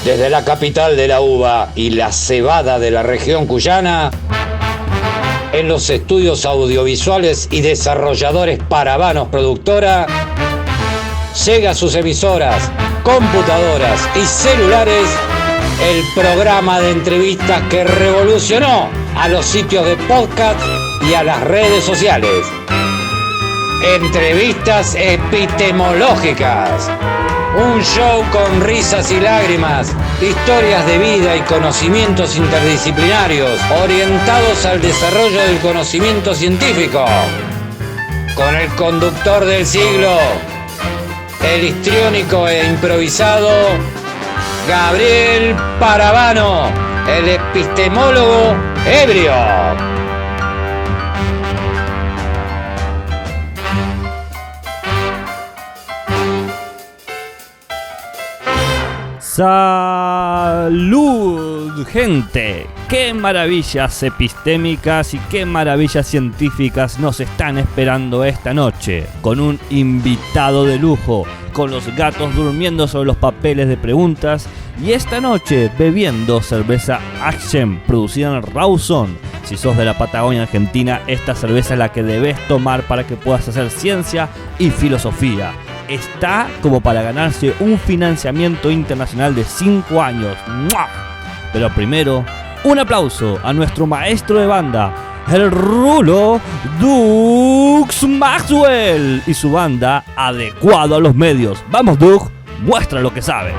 Desde la capital de la uva y la cebada de la región cuyana, en los estudios audiovisuales y desarrolladores Paravanos Productora, llega a sus emisoras, computadoras y celulares el programa de entrevistas que revolucionó a los sitios de podcast y a las redes sociales. Entrevistas epistemológicas. Un show con risas y lágrimas, historias de vida y conocimientos interdisciplinarios orientados al desarrollo del conocimiento científico. Con el conductor del siglo, el histriónico e improvisado Gabriel Paravano, el epistemólogo ebrio. ¡Salud, gente! ¡Qué maravillas epistémicas y qué maravillas científicas nos están esperando esta noche! Con un invitado de lujo, con los gatos durmiendo sobre los papeles de preguntas y esta noche bebiendo cerveza Action producida en Rawson. Si sos de la Patagonia Argentina, esta cerveza es la que debes tomar para que puedas hacer ciencia y filosofía. Está como para ganarse un financiamiento internacional de 5 años. ¡Mua! Pero primero, un aplauso a nuestro maestro de banda, el Rulo Dux Maxwell y su banda Adecuado a los Medios. Vamos, Dux, muestra lo que sabes.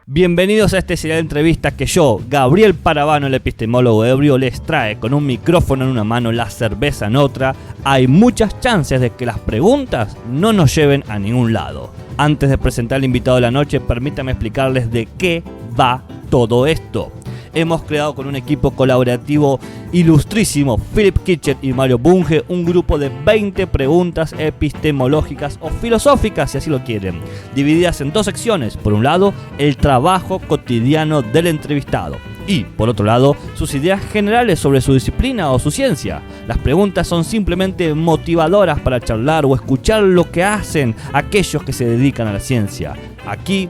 Bienvenidos a este serial de entrevistas que yo, Gabriel Paravano, el epistemólogo ebrio, les trae con un micrófono en una mano, la cerveza en otra. Hay muchas chances de que las preguntas no nos lleven a ningún lado. Antes de presentar al invitado de la noche, permítanme explicarles de qué va todo esto. Hemos creado con un equipo colaborativo ilustrísimo, Philip Kitchen y Mario Bunge, un grupo de 20 preguntas epistemológicas o filosóficas, si así lo quieren, divididas en 2 secciones. Por un lado, el trabajo cotidiano del entrevistado y, por otro lado, sus ideas generales sobre su disciplina o su ciencia. Las preguntas son simplemente motivadoras para charlar o escuchar lo que hacen aquellos que se dedican a la ciencia. Aquí,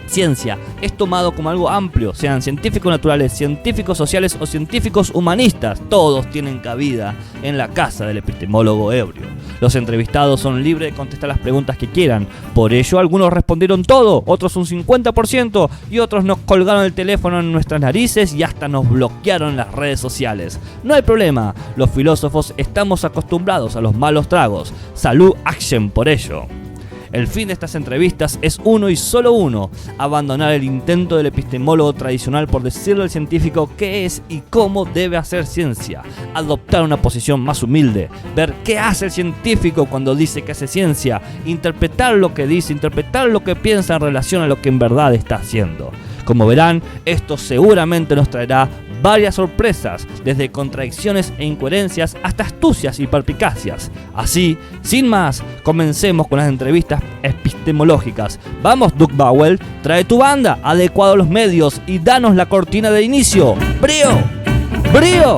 ciencia es tomado como algo amplio, sean científicos naturales, científicos sociales o científicos humanistas. Todos tienen cabida en la casa del epistemólogo ebrio. Los entrevistados son libres de contestar las preguntas que quieran. Por ello, algunos respondieron todo, otros un 50% y otros nos colgaron el teléfono en nuestras narices y hasta nos bloquearon en las redes sociales. No hay problema, los filósofos estamos acostumbrados a los malos tragos. Salud, action por ello. El fin de estas entrevistas es uno y solo uno: abandonar el intento del epistemólogo tradicional por decirle al científico qué es y cómo debe hacer ciencia, adoptar una posición más humilde, ver qué hace el científico cuando dice que hace ciencia, interpretar lo que dice, interpretar lo que piensa en relación a lo que en verdad está haciendo. Como verán, esto seguramente nos traerá varias sorpresas, desde contradicciones e incoherencias hasta astucias y perspicacias. Así, sin más, comencemos con las entrevistas epistemológicas. Vamos, Doug Bowell, trae tu banda, Adecuado a los Medios, y danos la cortina de inicio. ¡Brío! ¡Brío!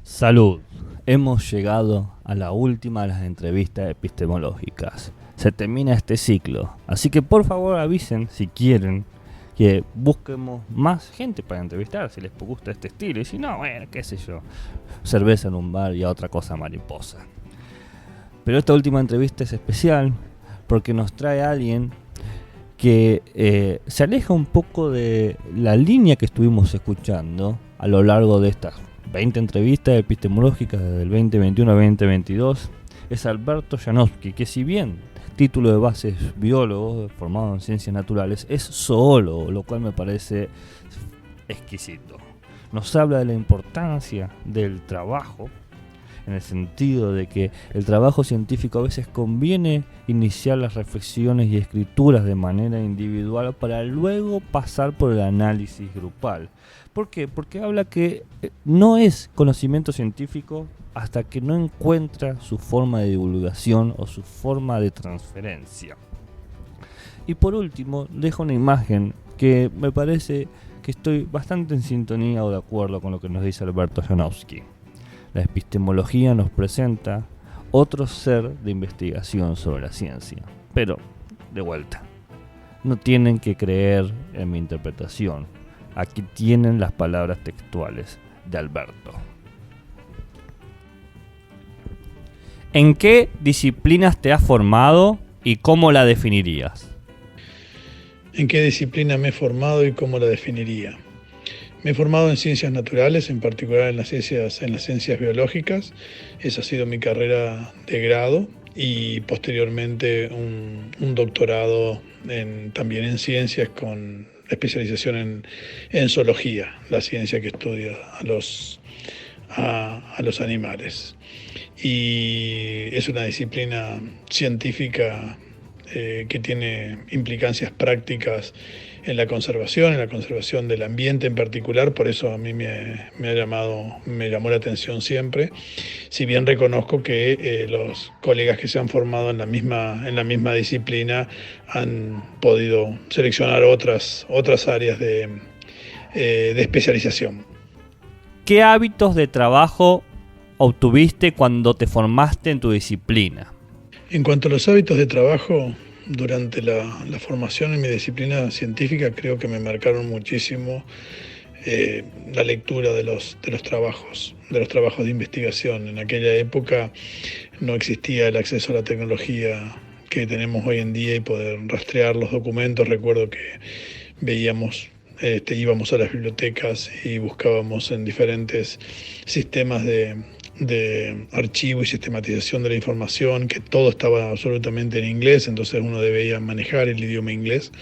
Salud. Hemos llegado a la última de las entrevistas epistemológicas. Se termina este ciclo, así que por favor avisen si quieren que busquemos más gente para entrevistar, si les gusta este estilo, y si no, bueno, qué sé yo, cerveza en un bar y a otra cosa mariposa. Pero esta última entrevista es especial porque nos trae a alguien que se aleja un poco de la línea que estuvimos escuchando a lo largo de estas 20 entrevistas epistemológicas desde el 2021 a 2022. Es Alberto Janowski, que si bien título de base es biólogo formado en ciencias naturales, es zoólogo, lo cual me parece exquisito. Nos habla de la importancia del trabajo en el sentido de que el trabajo científico a veces conviene iniciar las reflexiones y escrituras de manera individual para luego pasar por el análisis grupal. ¿Por qué? Porque habla que no es conocimiento científico hasta que no encuentra su forma de divulgación o su forma de transferencia. Y por último, dejo una imagen que me parece que estoy bastante en sintonía o de acuerdo con lo que nos dice Alberto Janowski. La epistemología nos presenta otro ser de investigación sobre la ciencia. Pero, de vuelta, no tienen que creer en mi interpretación. Aquí tienen las palabras textuales de Alberto. ¿En qué disciplinas te has formado y cómo la definirías? ¿En qué disciplina me he formado y cómo la definiría? Me he formado en ciencias naturales, en particular en las ciencias biológicas. Esa ha sido mi carrera de grado y posteriormente un doctorado también en ciencias con especialización en zoología, la ciencia que estudia a los animales. Y es una disciplina científica que tiene implicancias prácticas en la conservación del ambiente en particular. Por eso a mí me llamó la atención siempre, si bien reconozco que los colegas que se han formado en la misma disciplina han podido seleccionar otras áreas de especialización. ¿Qué hábitos de trabajo obtuviste cuando te formaste en tu disciplina? En cuanto a los hábitos de trabajo, durante la formación en mi disciplina científica creo que me marcaron muchísimo la lectura de los trabajos de investigación. En aquella época no existía el acceso a la tecnología que tenemos hoy en día y poder rastrear los documentos. Recuerdo que íbamos a las bibliotecas y buscábamos en diferentes sistemas de archivo y sistematización de la información, que todo estaba absolutamente en inglés, entonces uno debía manejar el idioma inglés,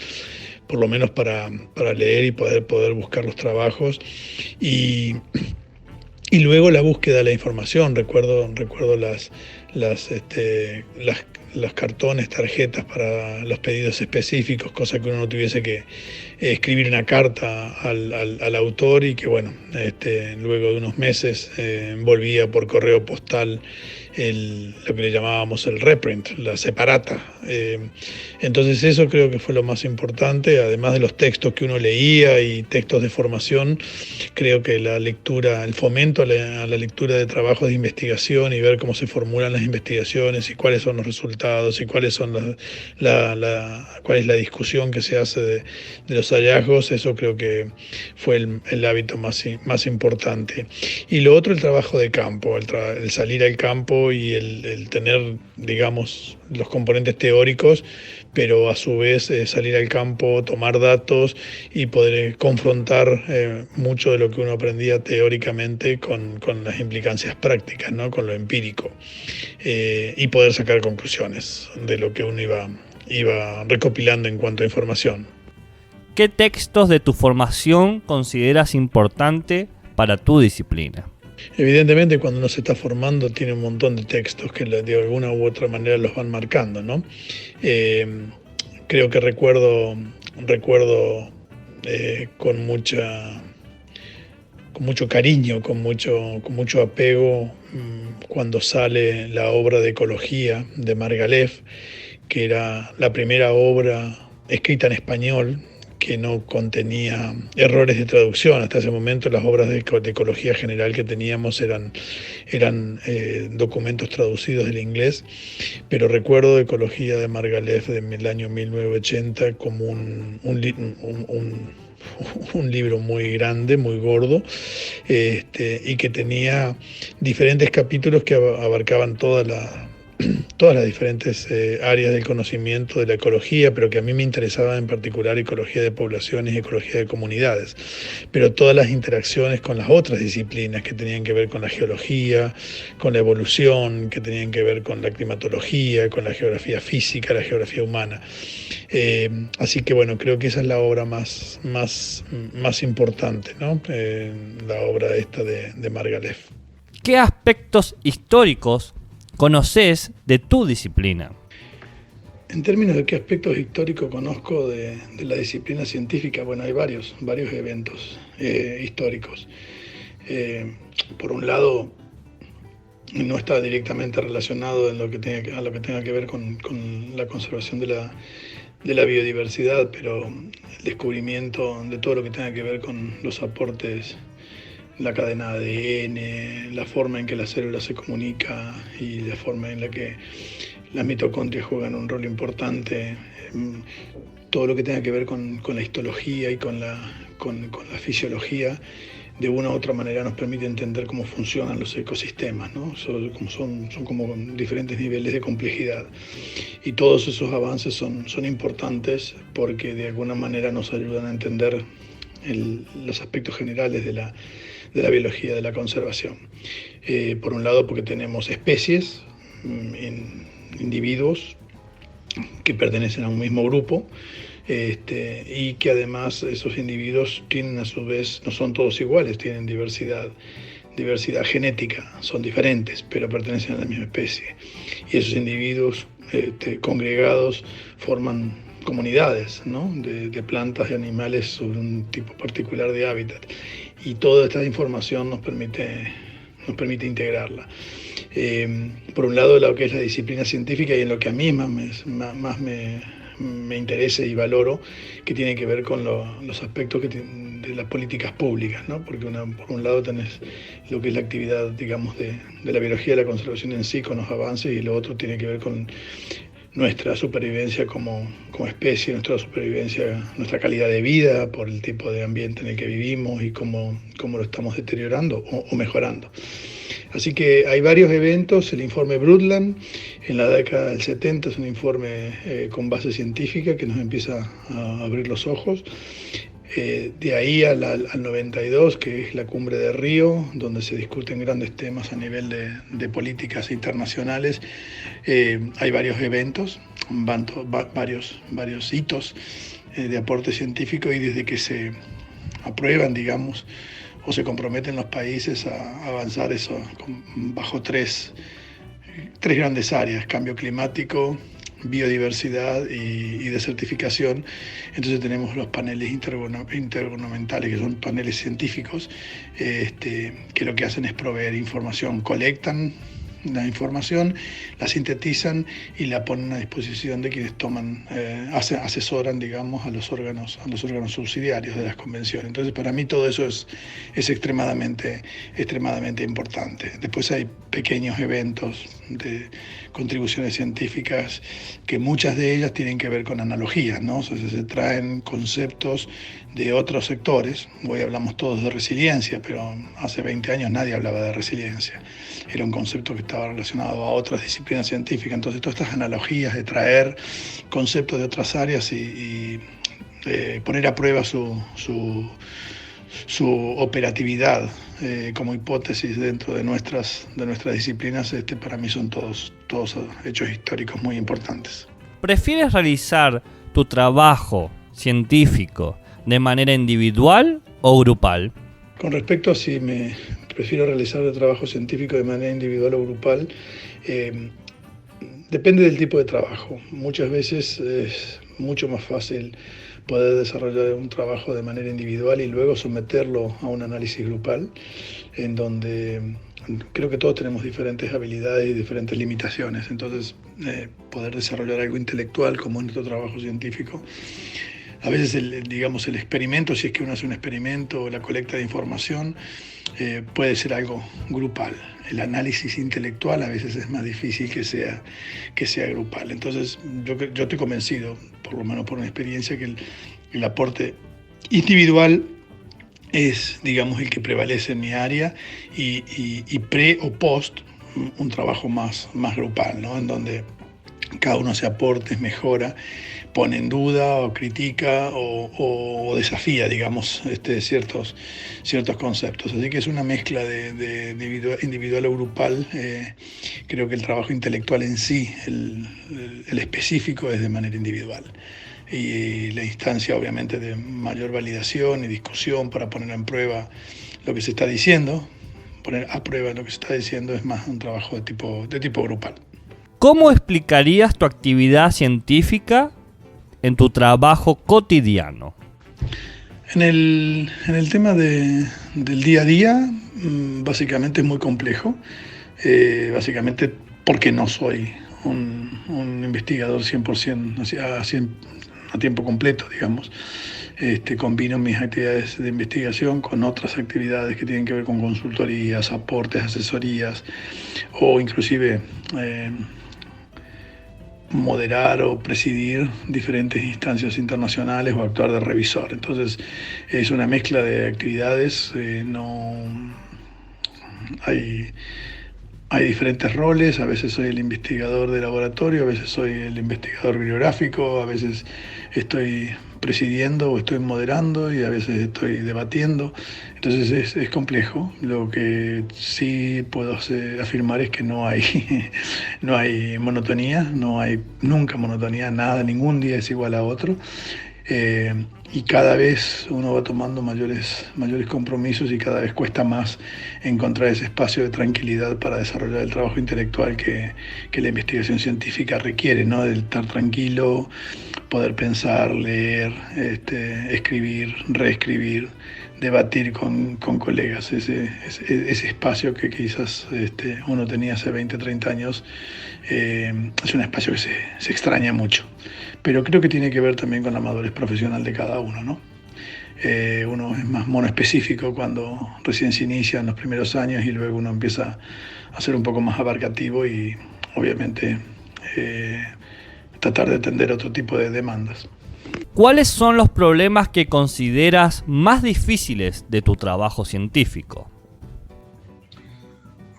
por lo menos para leer y poder buscar los trabajos. Y luego la búsqueda de la información. Recuerdo las cartones, tarjetas para los pedidos específicos, cosa que uno no tuviese que escribir una carta al autor y que luego de unos meses envolvía por correo postal lo que le llamábamos el reprint, la separata. Entonces eso creo que fue lo más importante, además de los textos que uno leía y textos de formación. Creo que la lectura, el fomento a la lectura de trabajos de investigación y ver cómo se formulan las investigaciones y cuáles son los resultados y cuál es la discusión que se hace de los hallazgos, eso creo que fue el hábito más importante. Y lo otro, el trabajo de campo, el salir al campo y el tener, digamos, los componentes teóricos, pero a su vez salir al campo, tomar datos y poder confrontar mucho de lo que uno aprendía teóricamente con las implicancias prácticas, ¿no? Con lo empírico, y poder sacar conclusiones de lo que uno iba recopilando en cuanto a información. ¿Qué textos de tu formación consideras importante para tu disciplina? Evidentemente, cuando uno se está formando tiene un montón de textos que de alguna u otra manera los van marcando, ¿no? Creo que recuerdo con mucho cariño, con mucho apego, cuando sale la obra de ecología de Margalef, que era la primera obra escrita en español que no contenía errores de traducción. Hasta ese momento las obras de ecología general que teníamos eran documentos traducidos del inglés, pero recuerdo Ecología de Margalef del año 1980 como un libro muy grande, muy gordo, y que tenía diferentes capítulos que abarcaban todas las diferentes áreas del conocimiento de la ecología, pero que a mí me interesaba en particular ecología de poblaciones y ecología de comunidades, pero todas las interacciones con las otras disciplinas que tenían que ver con la geología, con la evolución, que tenían que ver con la climatología, con la geografía física, la geografía humana. Así que bueno, creo que esa es la obra más importante, ¿no? La obra esta de Margalef. ¿qué aspectos históricos conoces de tu disciplina? En términos de qué aspectos históricos conozco de la disciplina científica, bueno, hay varios eventos históricos. Por un lado, no está directamente relacionado a lo que tenga que ver con la conservación de la biodiversidad, pero el descubrimiento de todo lo que tenga que ver con los aportes, la cadena ADN, la forma en que la célula se comunica y la forma en la que las mitocondrias juegan un rol importante, todo lo que tenga que ver con la histología y con la fisiología, de una u otra manera nos permite entender cómo funcionan los ecosistemas, ¿no? Son como diferentes niveles de complejidad. Y todos esos avances son importantes porque de alguna manera nos ayudan a entender los aspectos generales de la biología de la conservación. Por un lado, porque tenemos especies, individuos que pertenecen a un mismo grupo, y que además esos individuos tienen a su vez, no son todos iguales, tienen diversidad genética, son diferentes, pero pertenecen a la misma especie. Y esos individuos congregados forman comunidades, ¿no? de plantas y animales sobre un tipo particular de hábitat. Y toda esta información nos permite integrarla. Por un lado, lo que es la disciplina científica y en lo que a mí más me interesa y valoro, que tiene que ver con los aspectos de las políticas públicas, ¿no? Porque por un lado tenés lo que es la actividad, digamos, de la biología de la conservación en sí, con los avances, y lo otro tiene que ver con nuestra supervivencia como especie, nuestra supervivencia, nuestra calidad de vida por el tipo de ambiente en el que vivimos y cómo lo estamos deteriorando o mejorando. Así que hay varios eventos. El informe Brundtland en la década del 70 es un informe con base científica que nos empieza a abrir los ojos. De ahí al 92, que es la cumbre de Río, donde se discuten grandes temas a nivel de políticas internacionales, hay varios eventos, varios hitos de aporte científico, y desde que se aprueban, digamos, o se comprometen los países a avanzar eso bajo tres grandes áreas: cambio climático, biodiversidad y desertificación. Entonces tenemos los paneles intergubernamentales, que son paneles científicos, que lo que hacen es proveer información, colectan la información, la sintetizan y la ponen a disposición de quienes asesoran, digamos, a los órganos subsidiarios de las convenciones. Entonces, para mí todo eso es extremadamente importante. Después hay pequeños eventos de contribuciones científicas, que muchas de ellas tienen que ver con analogías, ¿no? O sea, se traen conceptos de otros sectores. Hoy hablamos todos de resiliencia, pero hace 20 años nadie hablaba de resiliencia. Era un concepto que estaba relacionado a otras disciplinas científicas. Entonces, todas estas analogías de traer conceptos de otras áreas y poner a prueba su operatividad como hipótesis dentro de nuestras disciplinas, para mí son todos hechos históricos muy importantes. ¿Prefieres realizar tu trabajo científico de manera individual o grupal? Con respecto a si me prefiero realizar el trabajo científico de manera individual o grupal, depende del tipo de trabajo. Muchas veces es mucho más fácil poder desarrollar un trabajo de manera individual y luego someterlo a un análisis grupal, en donde creo que todos tenemos diferentes habilidades y diferentes limitaciones. Entonces, poder desarrollar algo intelectual como en nuestro trabajo científico, a veces el experimento, si es que uno hace un experimento, o la colecta de información, puede ser algo grupal. El análisis intelectual a veces es más difícil que sea grupal. Entonces, yo estoy convencido, por lo menos por una experiencia, que el aporte individual es, digamos, el que prevalece en mi área, y pre o post un trabajo más grupal, ¿no? En donde cada uno hace aportes, mejora, pone en duda o critica o desafía, digamos, ciertos conceptos. Así que es una mezcla de individual o grupal. Creo que el trabajo intelectual en sí, el específico, es de manera individual. Y la instancia, obviamente, de mayor validación y discusión para poner en prueba lo que se está diciendo, poner a prueba lo que se está diciendo, es más un trabajo de tipo grupal. ¿Cómo explicarías tu actividad científica en tu trabajo cotidiano? En el tema del día a día, básicamente es muy complejo, básicamente porque no soy un investigador 100% a tiempo completo, digamos. Combino mis actividades de investigación con otras actividades que tienen que ver con consultorías, aportes, asesorías o inclusive moderar o presidir diferentes instancias internacionales o actuar de revisor. Entonces es una mezcla de actividades, hay diferentes roles, a veces soy el investigador de laboratorio, a veces soy el investigador bibliográfico, a veces estoy presidiendo o estoy moderando y a veces estoy debatiendo. Entonces es complejo. Lo que sí puedo afirmar es que no hay monotonía, no hay nunca monotonía, nada, ningún día es igual a otro. Y cada vez uno va tomando mayores compromisos y cada vez cuesta más encontrar ese espacio de tranquilidad para desarrollar el trabajo intelectual que la investigación científica requiere, ¿no? De estar tranquilo, poder pensar, leer, escribir, reescribir, debatir con colegas. Ese espacio que quizás uno tenía hace 20, 30 años, es un espacio que se extraña mucho. Pero creo que tiene que ver también con la madurez profesional de cada uno, ¿no? Uno es más monoespecífico cuando recién se inicia en los primeros años y luego uno empieza a ser un poco más abarcativo y obviamente tratar de atender otro tipo de demandas. ¿Cuáles son los problemas que consideras más difíciles de tu trabajo científico?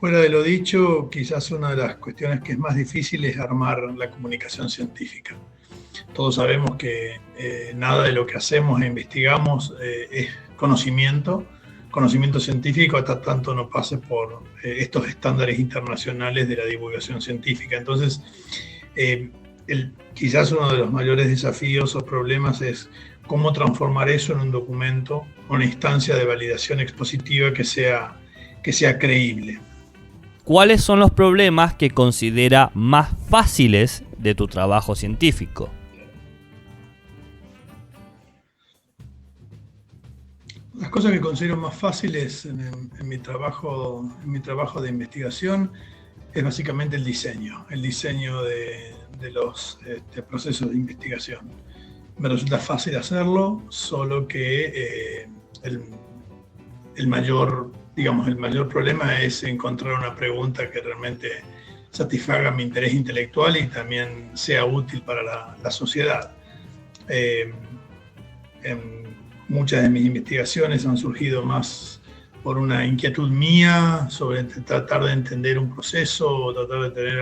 Fuera de lo dicho, quizás una de las cuestiones que es más difícil es armar la comunicación científica. Todos sabemos que nada de lo que hacemos e investigamos es conocimiento científico, hasta tanto no pase por estos estándares internacionales de la divulgación científica. Entonces, quizás uno de los mayores desafíos o problemas es cómo transformar eso en un documento, una instancia de validación expositiva que sea creíble. ¿Cuáles son los problemas que considera más fáciles de tu trabajo científico? Las cosas que considero más fáciles en mi trabajo de investigación es básicamente el diseño de los procesos de investigación. Me resulta fácil hacerlo, solo que el mayor problema es encontrar una pregunta que realmente satisfaga mi interés intelectual y también sea útil para la sociedad. Muchas de mis investigaciones han surgido más por una inquietud mía sobre tratar de entender un proceso o tratar de tener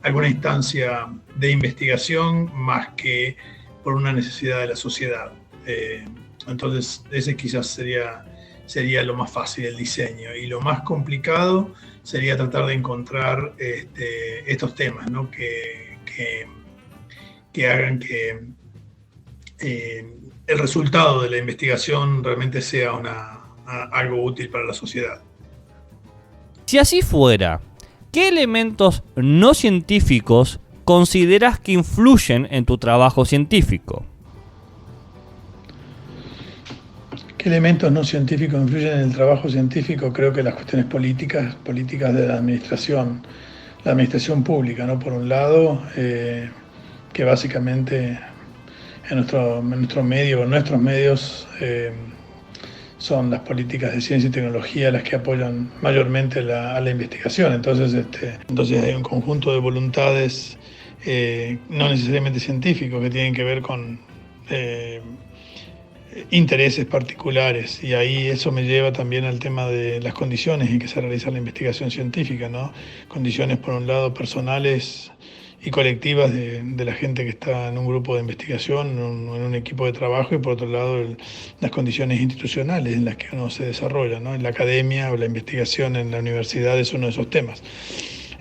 alguna instancia de investigación más que por una necesidad de la sociedad. Entonces ese quizás sería lo más fácil, el diseño, y lo más complicado sería tratar de encontrar estos temas, ¿no? que hagan que el resultado de la investigación realmente sea algo útil para la sociedad. Si así fuera, ¿qué elementos no científicos consideras que influyen en tu trabajo científico? ¿Qué elementos no científicos influyen en el trabajo científico? Creo que las cuestiones políticas de la administración pública, ¿no? Por un lado, que básicamente en nuestros medios son las políticas de ciencia y tecnología las que apoyan mayormente a la investigación. Entonces hay un conjunto de voluntades no necesariamente científicos que tienen que ver con intereses particulares, y ahí eso me lleva también al tema de las condiciones en que se realiza la investigación científica, ¿no? Condiciones, por un lado, personales y colectivas de la gente que está en un grupo de investigación, en un equipo de trabajo, y por otro lado las condiciones institucionales en las que uno se desarrolla, ¿no? En la academia o la investigación en la universidad es uno de esos temas.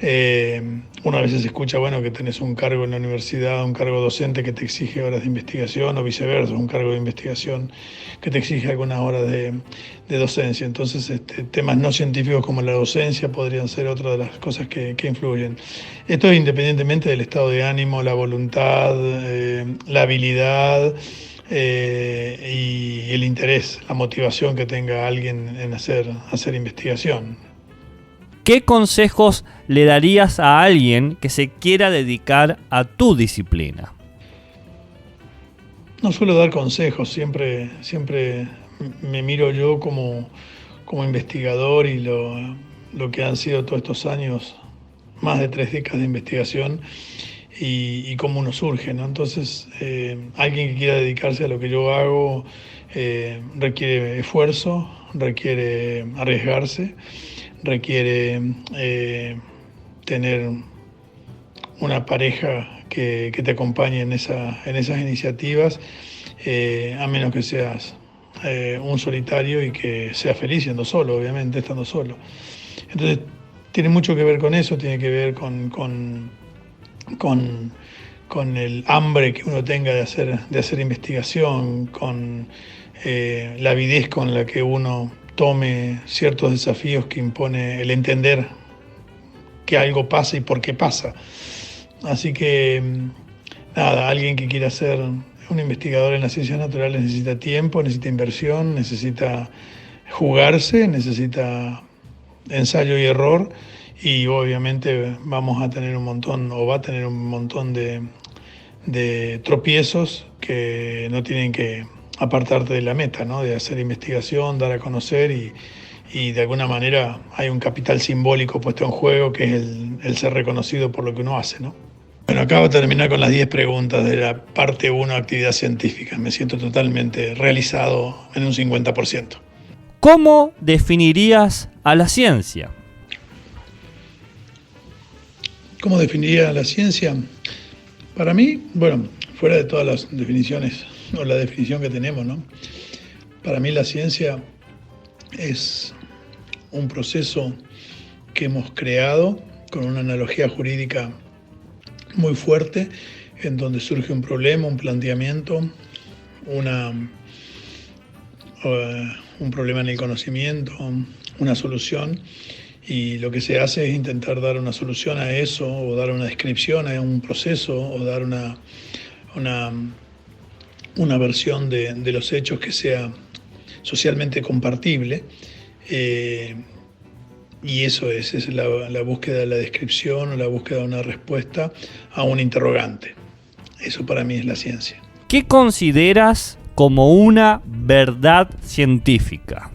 Uno a veces escucha, bueno, que tenés un cargo en la universidad, un cargo docente que te exige horas de investigación, o viceversa, un cargo de investigación que te exige algunas horas de docencia. Entonces, temas no científicos como la docencia podrían ser otra de las cosas que influyen. Esto es independientemente del estado de ánimo, la voluntad, la habilidad y el interés, la motivación que tenga alguien en hacer investigación. ¿Qué consejos le darías a alguien que se quiera dedicar a tu disciplina? No suelo dar consejos, siempre me miro yo como investigador y lo que han sido todos estos años, más de 3 décadas de investigación y cómo uno surge, ¿no? Entonces, alguien que quiera dedicarse a lo que yo hago requiere esfuerzo, requiere arriesgarse, requiere tener una pareja que te acompañe en esas iniciativas, a menos que seas un solitario y que seas feliz siendo solo, obviamente, estando solo. Entonces, tiene mucho que ver con eso, tiene que ver con el hambre que uno tenga de hacer investigación, con la avidez con la que uno tome ciertos desafíos que impone el entender que algo pasa y por qué pasa. Así que, nada, alguien que quiera ser un investigador en las ciencias naturales necesita tiempo, necesita inversión, necesita jugarse, necesita ensayo y error, y obviamente vamos a tener un montón, o va a tener un montón de tropiezos que no tienen que apartarte de la meta, ¿no? De hacer investigación, dar a conocer y de alguna manera hay un capital simbólico puesto en juego que es el ser reconocido por lo que uno hace, ¿no? Bueno, acabo de terminar con las 10 preguntas de la parte 1 de actividad científica. Me siento totalmente realizado en un 50%. ¿Cómo definirías a la ciencia? ¿Cómo definiría la ciencia? Para mí, bueno, fuera de todas las definiciones o la definición que tenemos, ¿no? Para mí la ciencia es un proceso que hemos creado con una analogía jurídica muy fuerte, en donde surge un problema, un planteamiento, un problema en el conocimiento, una solución, y lo que se hace es intentar dar una solución a eso, o dar una descripción a un proceso, o dar una versión de los hechos que sea socialmente compartible, y eso es la búsqueda de la descripción o la búsqueda de una respuesta a un interrogante. Eso para mí es la ciencia. ¿Qué consideras como una verdad científica?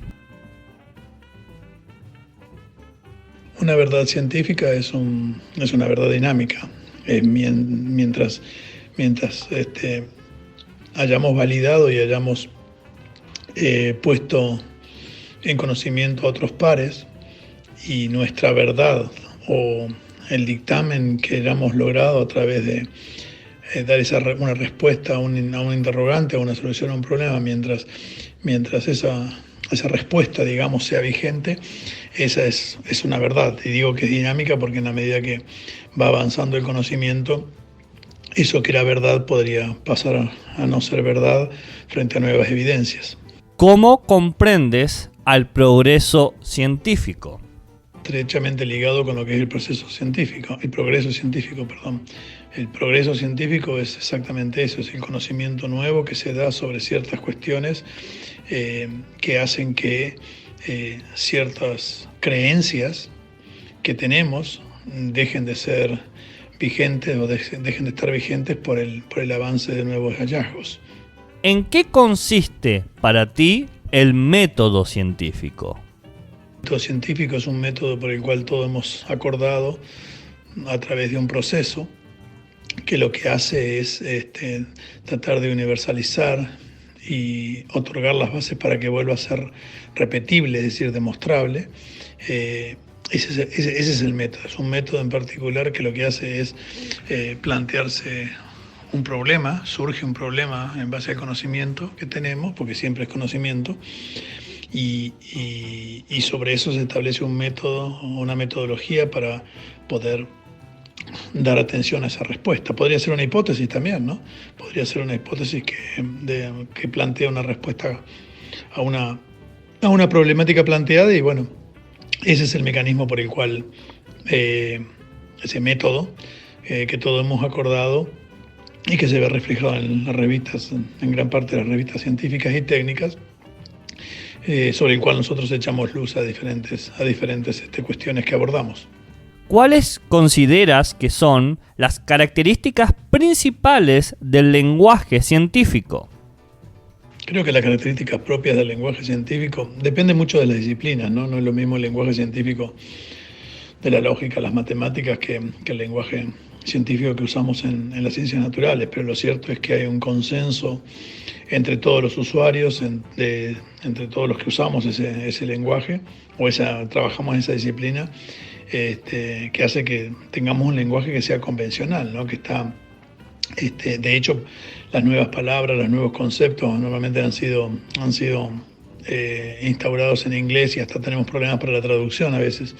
Una verdad científica es una verdad dinámica. Mientras hayamos validado y hayamos puesto en conocimiento a otros pares, y nuestra verdad o el dictamen que hayamos logrado a través de dar una respuesta a un interrogante, a una solución a un problema, mientras esa respuesta, digamos, sea vigente, esa es una verdad. Y digo que es dinámica porque en la medida que va avanzando el conocimiento, eso que era verdad podría pasar a no ser verdad frente a nuevas evidencias. ¿Cómo comprendes al progreso científico? Estrechamente ligado con lo que es el progreso científico. El progreso científico es exactamente eso, es el conocimiento nuevo que se da sobre ciertas cuestiones que hacen que ciertas creencias que tenemos dejen de ser vigentes o dejen de estar vigentes por el avance de nuevos hallazgos. ¿En qué consiste para ti el método científico? El método científico es un método por el cual todos hemos acordado a través de un proceso que lo que hace es tratar de universalizar y otorgar las bases para que vuelva a ser repetible, es decir, demostrable. Ese es el método. Es un método en particular que lo que hace es plantearse un problema, surge un problema en base al conocimiento que tenemos, porque siempre es conocimiento, y sobre eso se establece un método, una metodología para poder dar atención a esa respuesta. Podría ser una hipótesis también, ¿no? Podría ser una hipótesis que plantea una respuesta a una problemática planteada, y bueno, ese es el mecanismo por el cual ese método que todos hemos acordado y que se ve reflejado en las revistas, en gran parte de las revistas científicas y técnicas, sobre el cual nosotros echamos luz a diferentes cuestiones que abordamos. ¿Cuáles consideras que son las características principales del lenguaje científico? Creo que las características propias del lenguaje científico dependen mucho de las disciplinas, ¿no? No es lo mismo el lenguaje científico de la lógica, las matemáticas, que el lenguaje científico que usamos en las ciencias naturales, pero lo cierto es que hay un consenso entre todos los usuarios, entre todos los que usamos ese lenguaje o trabajamos en esa disciplina, que hace que tengamos un lenguaje que sea convencional, ¿no? Que está, de hecho, las nuevas palabras, los nuevos conceptos normalmente han sido instaurados en inglés y hasta tenemos problemas para la traducción a veces.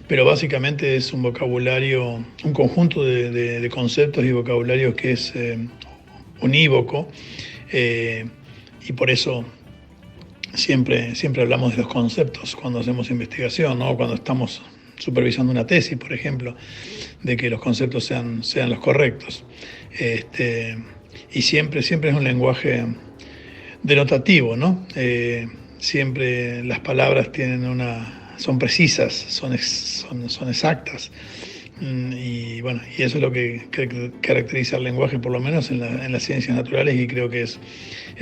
Pero básicamente es un vocabulario, un conjunto de conceptos y vocabularios que es unívoco, y por eso siempre hablamos de los conceptos cuando hacemos investigación, ¿no? Cuando estamos supervisando una tesis, por ejemplo, de que los conceptos sean los correctos. Y siempre es un lenguaje denotativo, ¿no? Siempre las palabras son precisas, son exactas. Y bueno, y eso es lo que caracteriza el lenguaje, por lo menos en las ciencias naturales, y creo que es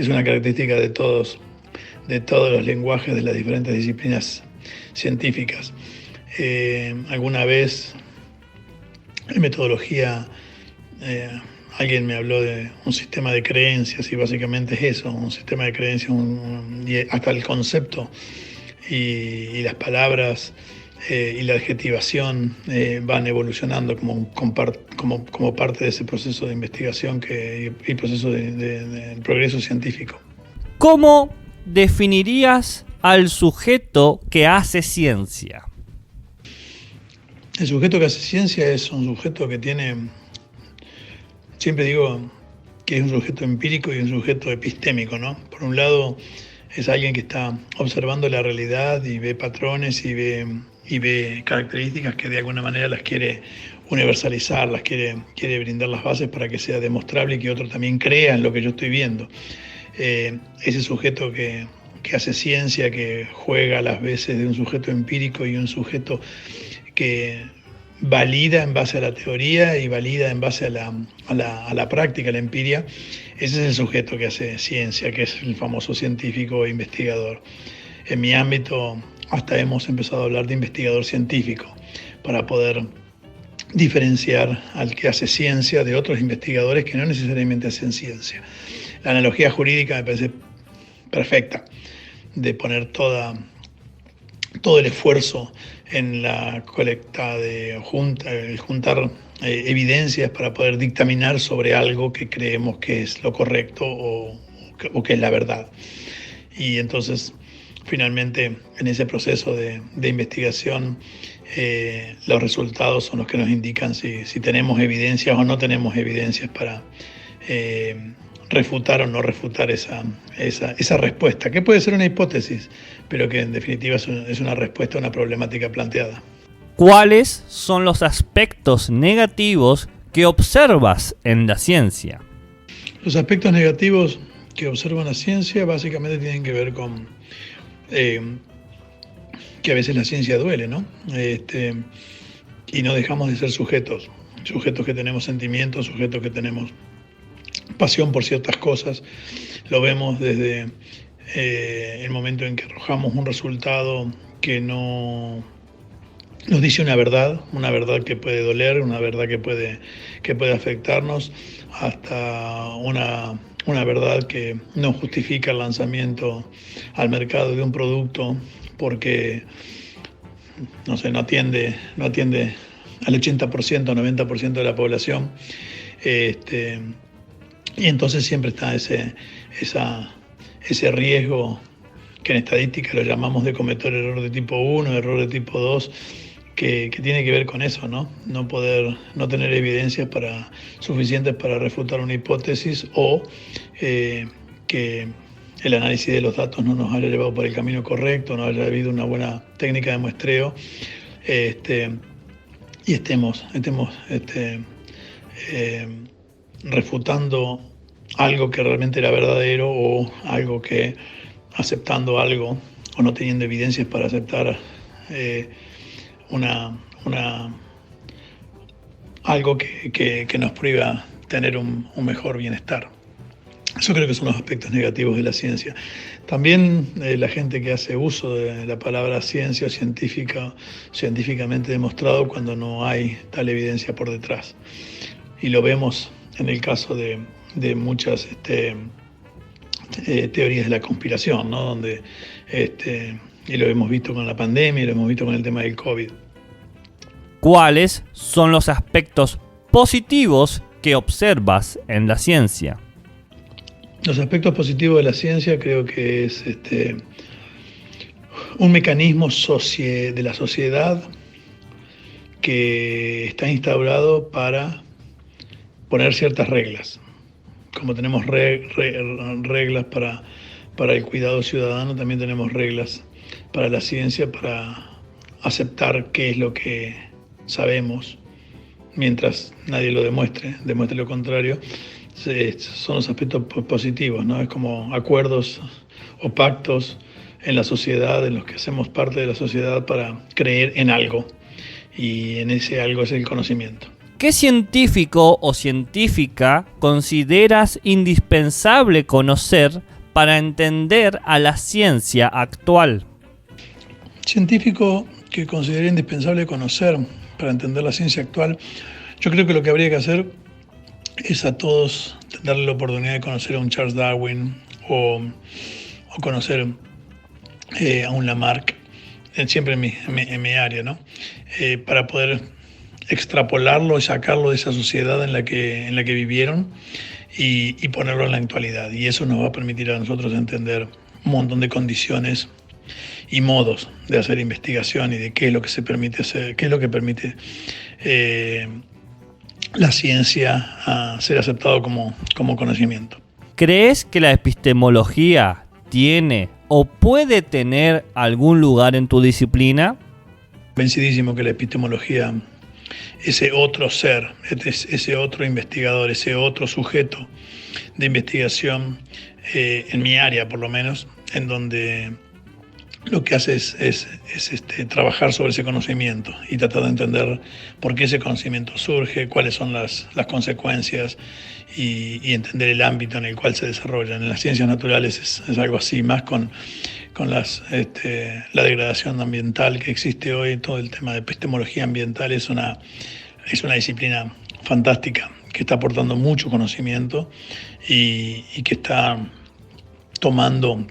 una característica de todos los lenguajes de las diferentes disciplinas científicas. Alguna vez en metodología alguien me habló de un sistema de creencias, y básicamente es eso, un sistema de creencias, y hasta el concepto y las palabras y la adjetivación van evolucionando como parte de ese proceso de investigación y proceso de progreso científico. ¿Cómo definirías al sujeto que hace ciencia? El sujeto que hace ciencia es un sujeto que tiene, siempre digo que es un sujeto empírico y un sujeto epistémico, ¿no? Por un lado es alguien que está observando la realidad y ve patrones y ve características que de alguna manera las quiere universalizar, quiere brindar las bases para que sea demostrable y que otro también crea en lo que yo estoy viendo. Ese sujeto que hace ciencia, que juega a las veces de un sujeto empírico y un sujeto que valida en base a la teoría y valida en base a la práctica, a la empiria, ese es el sujeto que hace ciencia, que es el famoso científico e investigador. En mi ámbito hasta hemos empezado a hablar de investigador científico para poder diferenciar al que hace ciencia de otros investigadores que no necesariamente hacen ciencia. La analogía jurídica me parece perfecta, de poner todo el esfuerzo en la colecta el juntar evidencias para poder dictaminar sobre algo que creemos que es lo correcto o que es la verdad. Y entonces, finalmente, en ese proceso de investigación, los resultados son los que nos indican si tenemos evidencias o no tenemos evidencias para refutar o no refutar esa respuesta, que puede ser una hipótesis, pero que en definitiva es una respuesta a una problemática planteada. ¿Cuáles son los aspectos negativos que observas en la ciencia? Los aspectos negativos que observo en la ciencia básicamente tienen que ver con que a veces la ciencia duele, ¿no? Y no dejamos de ser sujetos que tenemos sentimientos, sujetos que tenemos pasión por ciertas cosas. Lo vemos desde el momento en que arrojamos un resultado que no nos dice una verdad que puede doler, una verdad que puede afectarnos, hasta una verdad que no justifica el lanzamiento al mercado de un producto porque no atiende al 80%, 90% de la población. Y entonces siempre está ese riesgo que en estadística lo llamamos de cometer error de tipo 1, error de tipo 2, que tiene que ver con eso, ¿no? No tener evidencias suficientes para refutar una hipótesis, o que el análisis de los datos no nos haya llevado por el camino correcto, no haya habido una buena técnica de muestreo, y estemos refutando algo que realmente era verdadero, o algo que, aceptando algo o no teniendo evidencias para aceptar algo que nos priva tener un mejor bienestar. Eso creo que son los aspectos negativos de la ciencia. También la gente que hace uso de la palabra ciencia o científicamente demostrado, cuando no hay tal evidencia por detrás. Y lo vemos en el caso de muchas teorías de la conspiración, ¿no? Donde, y lo hemos visto con la pandemia, y lo hemos visto con el tema del COVID. ¿Cuáles son los aspectos positivos que observas en la ciencia? Los aspectos positivos de la ciencia creo que es un mecanismo de la sociedad que está instaurado para poner ciertas reglas. Como tenemos reglas para el cuidado ciudadano, también tenemos reglas para la ciencia, para aceptar qué es lo que sabemos, mientras nadie lo demuestre lo contrario. Son los aspectos positivos, ¿no? Es como acuerdos o pactos en la sociedad, en los que hacemos parte de la sociedad para creer en algo, y en ese algo es el conocimiento. ¿Qué científico o científica consideras indispensable conocer para entender a la ciencia actual? Científico que considero indispensable conocer para entender la ciencia actual, yo creo que lo que habría que hacer es a todos darle la oportunidad de conocer a un Charles Darwin, o conocer a un Lamarck, siempre en mi área, ¿no? Para poder extrapolarlo y sacarlo de esa sociedad en la que vivieron, y ponerlo en la actualidad. Y eso nos va a permitir a nosotros entender un montón de condiciones y modos de hacer investigación, y de qué es lo que se permite hacer, qué es lo que permite la ciencia a ser aceptado como conocimiento. ¿Crees que la epistemología tiene o puede tener algún lugar en tu disciplina? Convencidísimo que la epistemología, ese otro ser, ese otro investigador, ese otro sujeto de investigación, en mi área por lo menos, en donde lo que hace es trabajar sobre ese conocimiento y tratar de entender por qué ese conocimiento surge, cuáles son las consecuencias, y entender el ámbito en el cual se desarrolla. En las ciencias naturales es algo así, más con la degradación ambiental que existe hoy. Todo el tema de epistemología ambiental es una disciplina fantástica, que está aportando mucho conocimiento, y que está tomando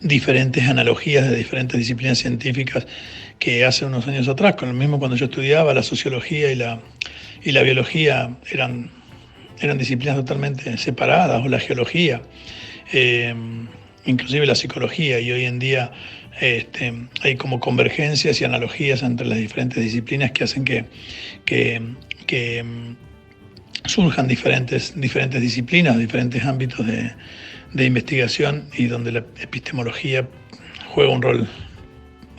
diferentes analogías de diferentes disciplinas científicas que hace unos años atrás, con lo mismo cuando yo estudiaba, la sociología y la biología eran disciplinas totalmente separadas, o la geología, inclusive la psicología, y hoy en día hay como convergencias y analogías entre las diferentes disciplinas que hacen que surjan diferentes disciplinas, diferentes ámbitos de investigación, y donde la epistemología juega un rol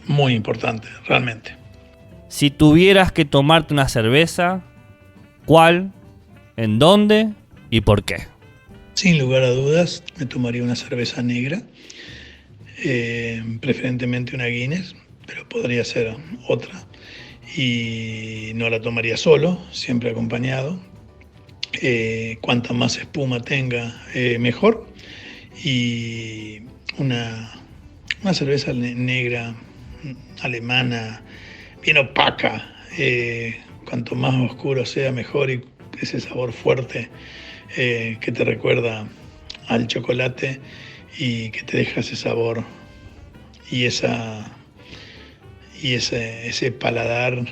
muy importante, realmente. Si tuvieras que tomarte una cerveza, ¿cuál, en dónde y por qué? Sin lugar a dudas, me tomaría una cerveza negra, preferentemente una Guinness, pero podría ser otra, y no la tomaría solo, siempre acompañado. Cuanta más espuma tenga, mejor. Y una cerveza negra, alemana, bien opaca, cuanto más oscuro sea mejor, y ese sabor fuerte que te recuerda al chocolate, y que te deja ese sabor y ese paladar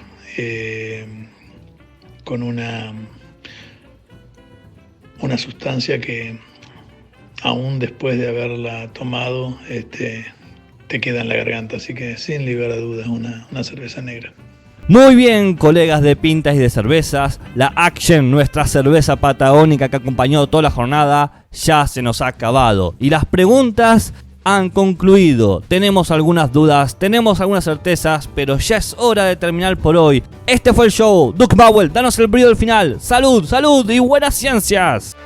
con una sustancia que, aún después de haberla tomado, te queda en la garganta, así que sin lugar a dudas una cerveza negra. Muy bien, colegas de pintas y de cervezas, la Action, nuestra cerveza patagónica que acompañó toda la jornada, ya se nos ha acabado. Y las preguntas han concluido. Tenemos algunas dudas, tenemos algunas certezas, pero ya es hora de terminar por hoy. Este fue el show. Duke Bowell, danos el brillo del final. Salud, salud y buenas ciencias.